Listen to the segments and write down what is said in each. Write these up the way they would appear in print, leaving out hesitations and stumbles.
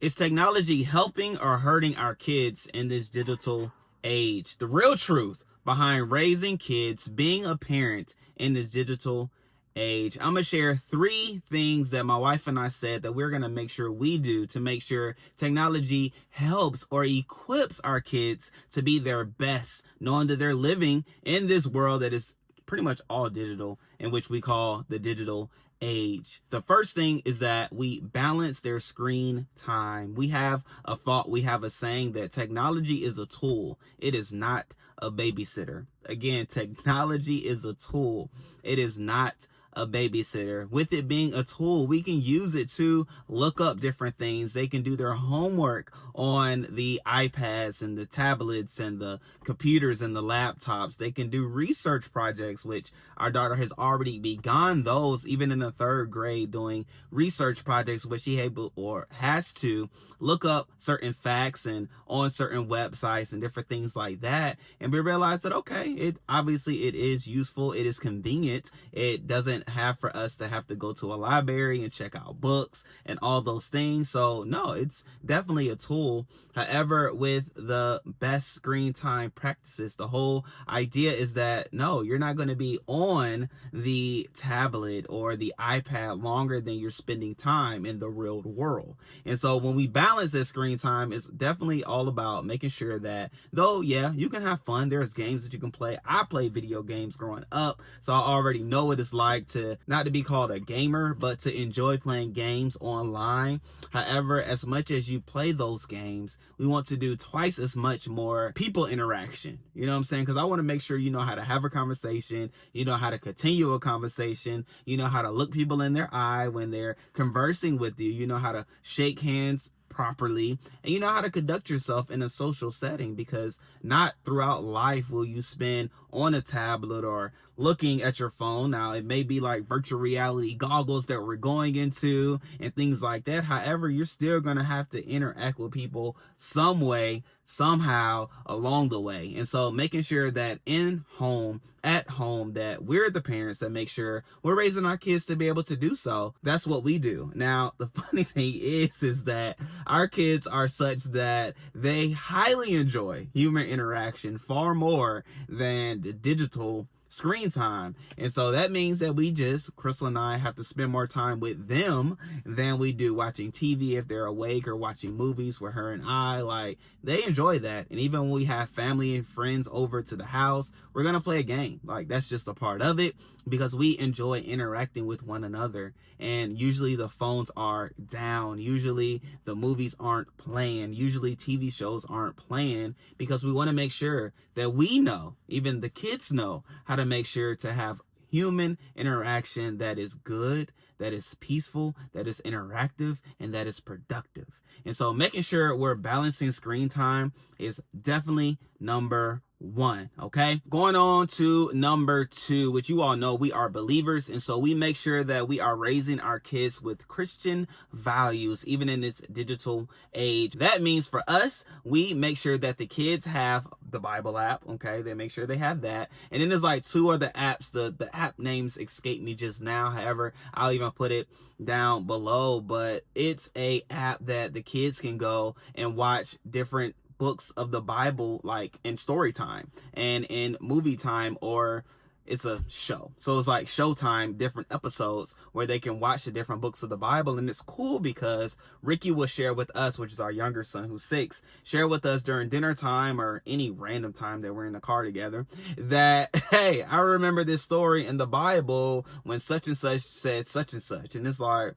Is technology helping or hurting our kids in this digital age? The real truth behind raising kids, being a parent in this digital age. I'm going to share 3 things that my wife and I said that we're going to make sure we do to make sure technology helps or equips our kids to be their best, knowing that they're living in this world that is pretty much all digital, in which we call the digital age. The first thing is that we balance their screen time. We have a thought, we have a saying that technology is a tool. It is not a babysitter. Again, technology is a tool. It is not a babysitter. With it being a tool, we can use it to look up different things. They can do their homework on the iPads and the tablets and the computers and the laptops. They can do research projects, which our daughter has already begun those, even in the 3rd grade, doing research projects where she able or has to look up certain facts and on certain websites and different things like that. And we realize that, okay, it is useful. It is convenient. It doesn't have for us to have to go to a library and check out books and all those things. So no, it's definitely a tool. However, with the best screen time practices, the whole idea is that no, you're not going to be on the tablet or the iPad longer than you're spending time in the real world. And so when we balance this screen time, it's definitely all about making sure that, though, yeah, you can have fun. There's games that you can play. I played video games growing up, so I already know what it's like to not to be called a gamer, but to enjoy playing games online. However, as much as you play those games, we want to do twice as much more people interaction. You know what I'm saying? Because I want to make sure you know how to have a conversation, you know how to continue a conversation, you know how to look people in their eye when they're conversing with you, you know how to shake hands properly, and you know how to conduct yourself in a social setting, because not throughout life will you spend on a tablet or looking at your phone. Now, it may be like virtual reality goggles that we're going into and things like that. However, you're still going to have to interact with people some way, somehow along the way. And so making sure that at home, that we're the parents that make sure we're raising our kids to be able to do so. That's what we do. Now, the funny thing is that our kids are such that they highly enjoy human interaction far more than the digital screen time. And so that means that Chrystle and I have to spend more time with them than we do watching TV if they're awake, or watching movies with her and I. Like, they enjoy that. And even when we have family and friends over to the house, we're going to play a game. Like, that's just a part of it, because we enjoy interacting with one another. And usually the phones are down. Usually the movies aren't playing. Usually TV shows aren't playing, because we want to make sure that we know, even the kids know, how to make sure to have human interaction that is good, that is peaceful, that is interactive, and that is productive. And so making sure we're balancing screen time is definitely number 1. Okay, going on to number 2, which you all know, we are believers, and so we make sure that we are raising our kids with Christian values, even in this digital age. That means for us, we make sure that the kids have the Bible app. Okay, they make sure they have that. And then there's like 2 other apps. The app names escape me just now. However, I'll even put it down below, but it's a app that the kids can go and watch different books of the Bible, like in story time and in movie time, or it's a show. So it's like Showtime, different episodes where they can watch the different books of the Bible. And it's cool because Rickey will share with us, which is our younger son who's 6, share with us during dinner time or any random time that we're in the car together, that, hey, I remember this story in the Bible when such and such said such and such. And it's like,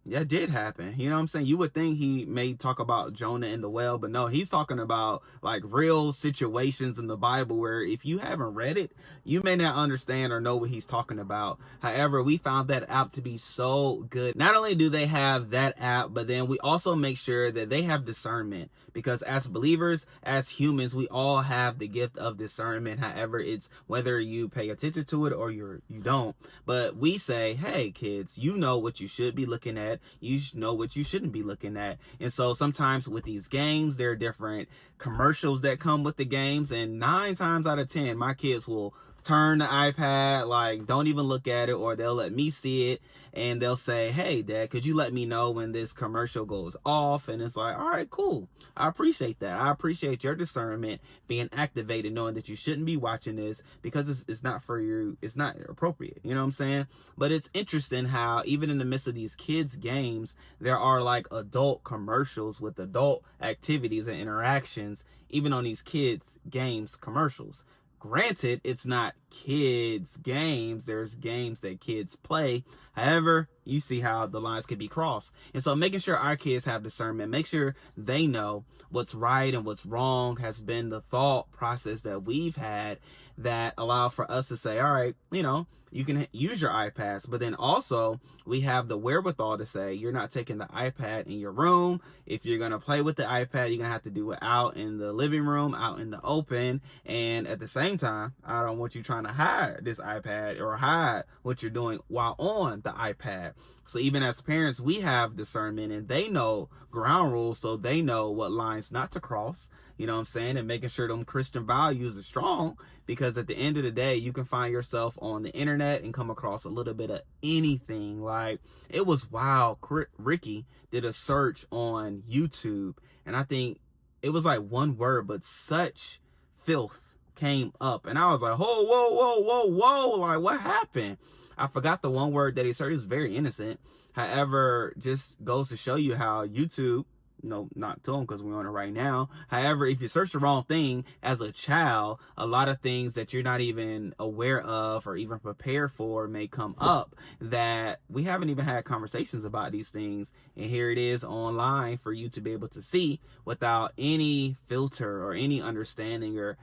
yeah, it did happen. You know what I'm saying? You would think he may talk about Jonah and the whale, but no, he's talking about like real situations in the Bible where if you haven't read it, you may not understand or know what he's talking about. However, we found that app to be so good. Not only do they have that app, but then we also make sure that they have discernment, because as believers, as humans, we all have the gift of discernment. However, it's whether you pay attention to it or you don't. But we say, hey, kids, you know what you should be looking at. You should know what you shouldn't be looking at. And so sometimes with these games, there are different commercials that come with the games, and 9 times out of 10 my kids will turn the iPad, like, don't even look at it, or they'll let me see it, and they'll say, hey, Dad, could you let me know when this commercial goes off? And it's like, all right, cool. I appreciate that. I appreciate your discernment being activated, knowing that you shouldn't be watching this because it's not for you. It's not appropriate. You know what I'm saying? But it's interesting how even in the midst of these kids' games, there are like adult commercials with adult activities and interactions, even on these kids' games commercials. Granted, it's not kids' games. There's games that kids play. However, you see how the lines can be crossed. And so making sure our kids have discernment, make sure they know what's right and what's wrong has been the thought process that we've had that allow for us to say, all right, you know, you can use your iPads, but then also we have the wherewithal to say you're not taking the iPad in your room. If you're going to play with the iPad, you're going to have to do it out in the living room, out in the open. And at the same time, I don't want you trying to hide this iPad or hide what you're doing while on the iPad. So even as parents, we have discernment and they know ground rules, so they know what lines not to cross, you know what I'm saying? And making sure them Christian values are strong, because at the end of the day, you can find yourself on the internet and come across a little bit of anything. Like, it was wild. Rickey did a search on YouTube, and I think it was like one word, but such filth came up. And I was like, whoa, whoa, whoa, whoa, whoa. Like, what happened? I forgot the one word that he searched. It was very innocent. However, just goes to show you how YouTube, no, not to them because we're on it right now. However, if you search the wrong thing as a child, a lot of things that you're not even aware of or even prepared for may come up that we haven't even had conversations about these things. And here it is online for you to be able to see without any filter or any understanding or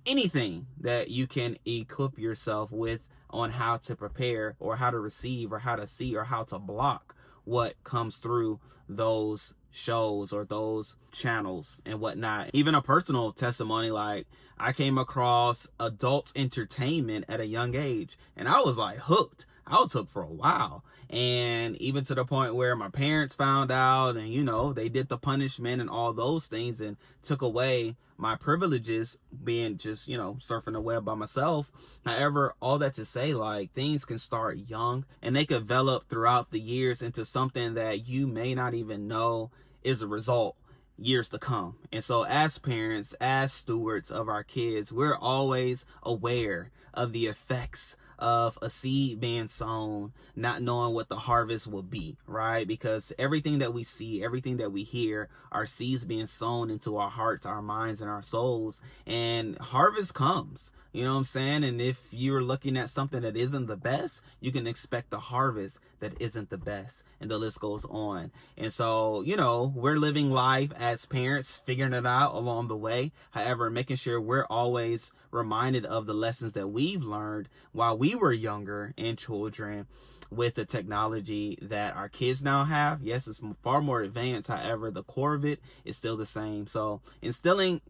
anything that you can equip yourself with on how to prepare or how to receive or how to see or how to block what comes through those shows or those channels and whatnot. Even a personal testimony, like I came across adult entertainment at a young age and I was like hooked. I was hooked for a while, and even to the point where my parents found out, and you know, they did the punishment and all those things and took away my privileges being just, you know, surfing the web by myself. However, all that to say, like, things can start young and they can develop throughout the years into something that you may not even know is a result years to come. And so as parents, as stewards of our kids, we're always aware of the effects of a seed being sown, not knowing what the harvest will be, right? Because everything that we see, everything that we hear, are seeds being sown into our hearts, our minds, and our souls. And harvest comes, you know what I'm saying? And if you're looking at something that isn't the best, you can expect the harvest that isn't the best. And the list goes on. And so, you know, we're living life as parents, figuring it out along the way. However, making sure we're always reminded of the lessons that we've learned while we were younger and children with the technology that our kids now have. Yes, it's far more advanced. However, the core of it is still the same. So instilling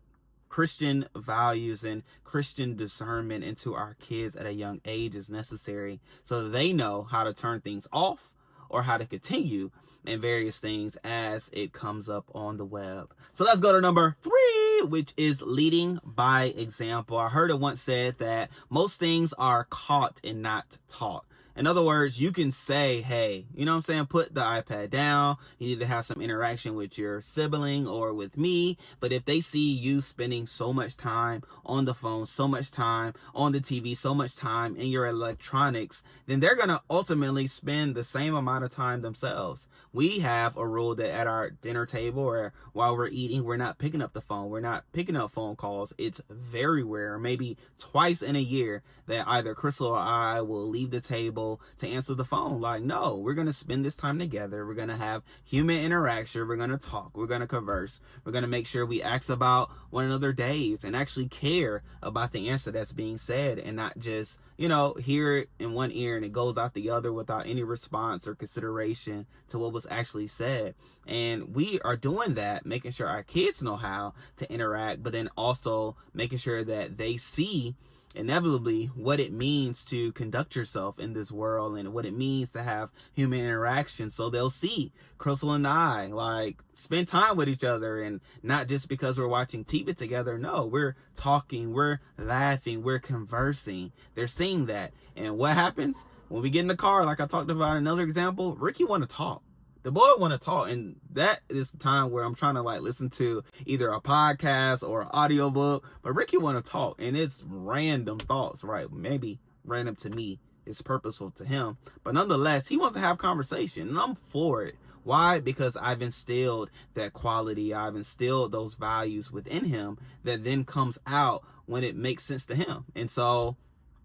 Christian values and Christian discernment into our kids at a young age is necessary so that they know how to turn things off or how to continue in various things as it comes up on the web. So let's go to number 3, which is leading by example. I heard it once said that most things are caught and not taught. In other words, you can say, hey, you know what I'm saying? Put the iPad down. You need to have some interaction with your sibling or with me. But if they see you spending so much time on the phone, so much time on the TV, so much time in your electronics, then they're going to ultimately spend the same amount of time themselves. We have a rule that at our dinner table or while we're eating, we're not picking up the phone. We're not picking up phone calls. It's very rare, maybe twice in a year, that either Chrystle or I will leave the table to answer the phone. Like, no, we're going to spend this time together. We're going to have human interaction. We're going to talk. We're going to converse. We're going to make sure we ask about one another days and actually care about the answer that's being said and not just, you know, hear it in one ear and it goes out the other without any response or consideration to what was actually said. And we are doing that, making sure our kids know how to interact, but then also making sure that they see inevitably what it means to conduct yourself in this world and what it means to have human interaction. So they'll see Chrystle and I like spend time with each other, and not just because we're watching TV together. No, we're talking, we're laughing, we're conversing. They're seeing that. And what happens when we get in the car? Like I talked about another example, Rickey want to talk. The boy want to talk, and that is the time where I'm trying to like listen to either a podcast or an audiobook, but Rickey want to talk, and it's random thoughts, right? Maybe random to me, it's purposeful to him, but nonetheless, he wants to have conversation, and I'm for it. Why? Because I've instilled that quality, I've instilled those values within him that then comes out when it makes sense to him. And so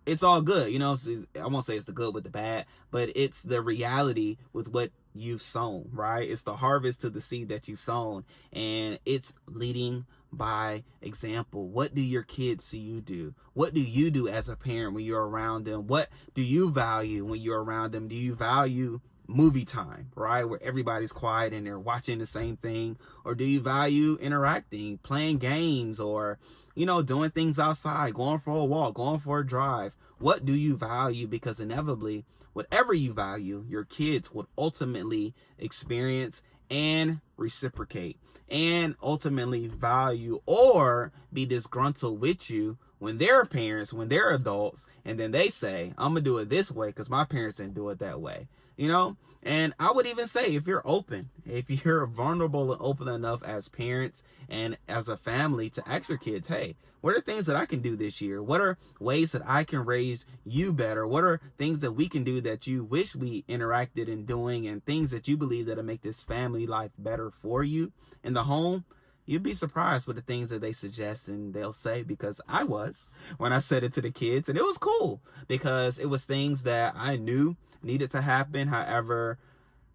it's all good, you know. I won't say it's the good with the bad, but it's the reality with what you've sown, right? It's the harvest to the seed that you've sown, and it's leading by example. What do your kids see you do? What do you do as a parent when you're around them? What do you value when you're around them? Do you value movie time, right, where everybody's quiet and they're watching the same thing? Or do you value interacting, playing games, or, you know, doing things outside, going for a walk, going for a drive? What do you value? Because inevitably, whatever you value, your kids would ultimately experience and reciprocate, and ultimately value or be disgruntled with you when they're parents, when they're adults, and then they say, I'm gonna do it this way because my parents didn't do it that way. You know, and I would even say, if you're open, if you're vulnerable and open enough as parents and as a family to ask your kids, hey, what are things that I can do this year? What are ways that I can raise you better? What are things that we can do that you wish we interacted in doing, and things that you believe that'll make this family life better for you in the home? You'd be surprised with the things that they suggest and they'll say, because I was when I said it to the kids, and it was cool because it was things that I knew needed to happen. However,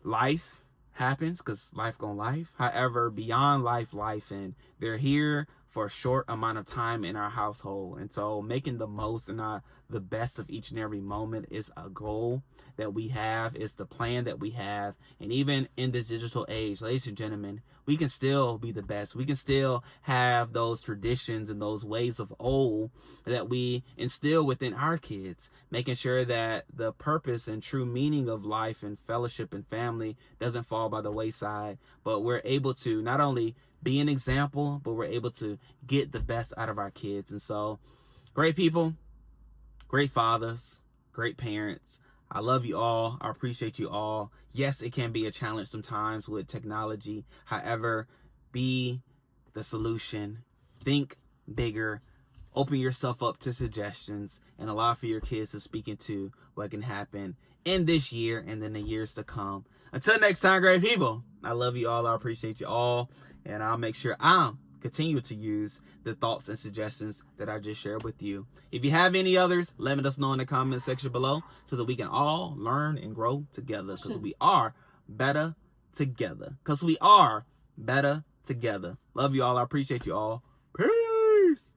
life happens, because life gonna life. However, beyond life, and they're here for a short amount of time in our household. And so making the most and the best of each and every moment is a goal that we have, is the plan that we have. And even in this digital age, ladies and gentlemen, we can still be the best. We can still have those traditions and those ways of old that we instill within our kids, making sure that the purpose and true meaning of life and fellowship and family doesn't fall by the wayside, but we're able to not only be an example, but we're able to get the best out of our kids. And so, great people, great fathers, great parents. I love you all. I appreciate you all. Yes, it can be a challenge sometimes with technology. However, be the solution. Think bigger. Open yourself up to suggestions and allow for your kids to speak into what can happen in this year and then the years to come. Until next time, great people, I love you all. I appreciate you all. And I'll make sure I continue to use the thoughts and suggestions that I just shared with you. If you have any others, let us know in the comment section below so that we can all learn and grow together, because we are better together. Because we are better together. Love you all. I appreciate you all. Peace.